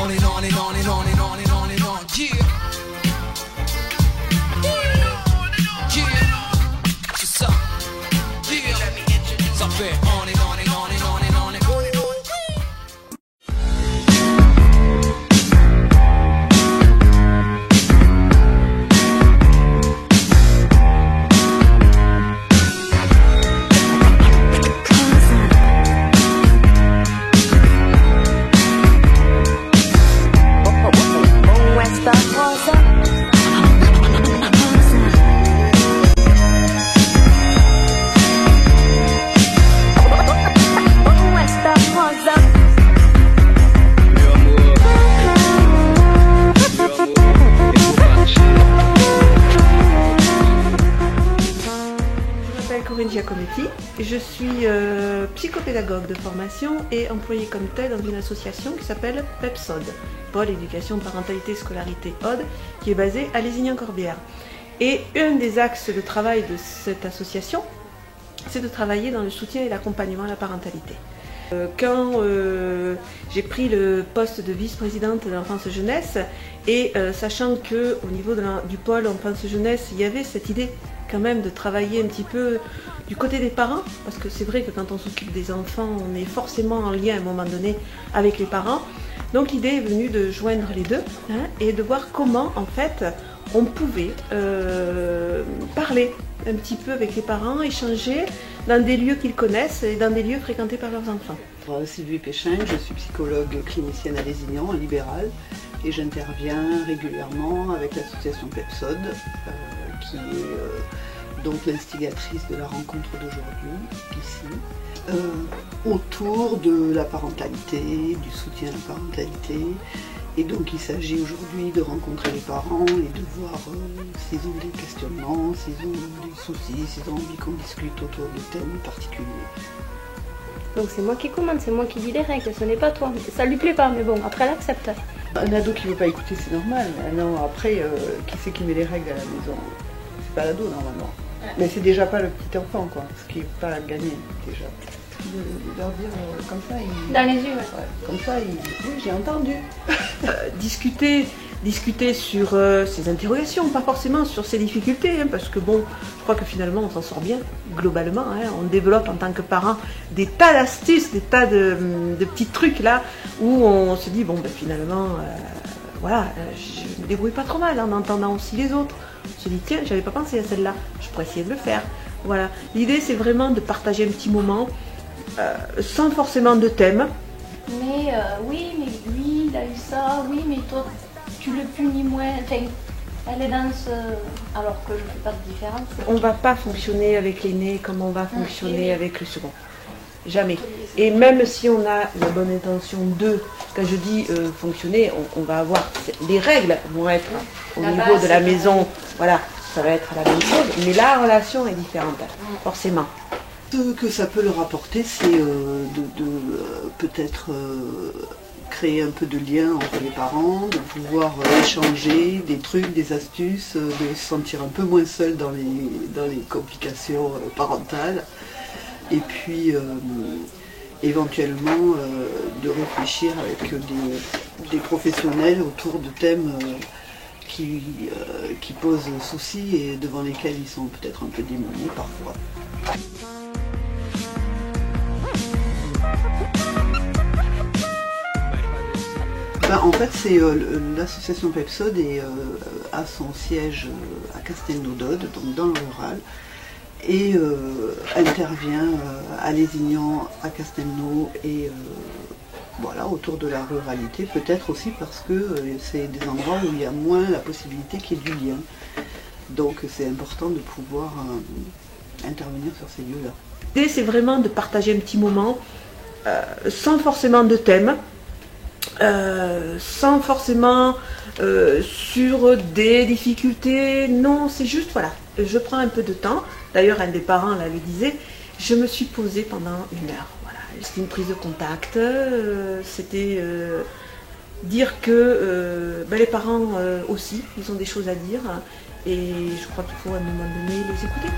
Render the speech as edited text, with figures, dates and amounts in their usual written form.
on and on and on and on and on and on and on. Yeah. Yeah. C'est ça. Yeah. Ça fait on and on and on and on and on and on and on. Giacometti. Je suis psychopédagogue de formation et employée comme telle dans une association qui s'appelle PEPSOD, Pôle Éducation Parentalité Scolarité Aude, qui est basée à Lézignan-Corbières. Et un des axes de travail de cette association, c'est de travailler dans le soutien et l'accompagnement à la parentalité. Quand j'ai pris le poste de vice-présidente de l'enfance-jeunesse et sachant qu'au niveau du pôle enfance-jeunesse, il y avait cette idée quand même de travailler un petit peu du côté des parents, parce que c'est vrai que quand on s'occupe des enfants, on est forcément en lien à un moment donné avec les parents. Donc l'idée est venue de joindre les deux et de voir comment en fait on pouvait parler un petit peu avec les parents, échanger dans des lieux qu'ils connaissent et dans des lieux fréquentés par leurs enfants. Sylvie Péchin, je suis psychologue clinicienne à Lézignan, en libéral, et j'interviens régulièrement avec l'association PEPSOD, qui est donc l'instigatrice de la rencontre d'aujourd'hui, ici, autour de la parentalité, du soutien à la parentalité. Et donc il s'agit aujourd'hui de rencontrer les parents et de voir s'ils ont des questionnements, s'ils ont des soucis, s'ils ont envie qu'on discute autour de thèmes particuliers. Donc c'est moi qui commande, c'est moi qui dis les règles, ce n'est pas toi. Ça lui plaît pas, mais bon, après elle accepte. Un ado qui ne veut pas écouter, c'est normal. Non, après, qui c'est qui met les règles à la maison? C'est pas l'ado normalement. Mais c'est déjà pas le petit enfant, quoi, ce qui n'est pas à gagner déjà. De leur dire comme ça, dans les yeux, ouais, comme ça, oui, j'ai entendu. Discuter sur ses interrogations, pas forcément sur ses difficultés, parce que bon, je crois que finalement on s'en sort bien, globalement, on développe en tant que parent des tas d'astuces, des tas de petits trucs là, où on se dit, bon ben finalement, voilà, je me débrouille pas trop mal en entendant aussi les autres. On se dit, tiens, j'avais pas pensé à celle-là, je pourrais essayer de le faire. Voilà, l'idée c'est vraiment de partager un petit moment, sans forcément de thème. Mais oui, mais lui, il a eu ça, oui, mais toi, tu le punis moins. Enfin, elle est dans ce... Alors que je ne fais pas de différence. On ne va pas fonctionner avec l'aîné comme on va fonctionner avec le second. Jamais. Et même si on a la bonne intention de, quand je dis fonctionner, on va avoir... Les règles vont être au niveau de la maison, voilà, ça va être la même chose, mais la relation est différente, forcément. Ce que ça peut leur apporter, c'est de peut-être créer un peu de lien entre les parents, de pouvoir échanger des trucs, des astuces, de se sentir un peu moins seul dans les complications parentales. Et puis éventuellement de réfléchir avec des professionnels autour de thèmes qui posent souci et devant lesquels ils sont peut-être un peu démunis parfois. En fait, c'est l'association PEPSOD a son siège à Castelnau-d'Aude, donc dans le rural, et intervient à Lézignan, à Castelnau et voilà, autour de la ruralité, peut-être aussi parce que c'est des endroits où il y a moins la possibilité qu'il y ait du lien. Donc c'est important de pouvoir intervenir sur ces lieux-là. L'idée c'est vraiment de partager un petit moment, sans forcément de thème. Sans forcément sur des difficultés, non, c'est juste, voilà, je prends un peu de temps, d'ailleurs un des parents là le disait, je me suis posée pendant 1 heure, voilà, c'était une prise de contact, c'était dire que les parents aussi, ils ont des choses à dire, et je crois qu'il faut à un moment donné les écouter.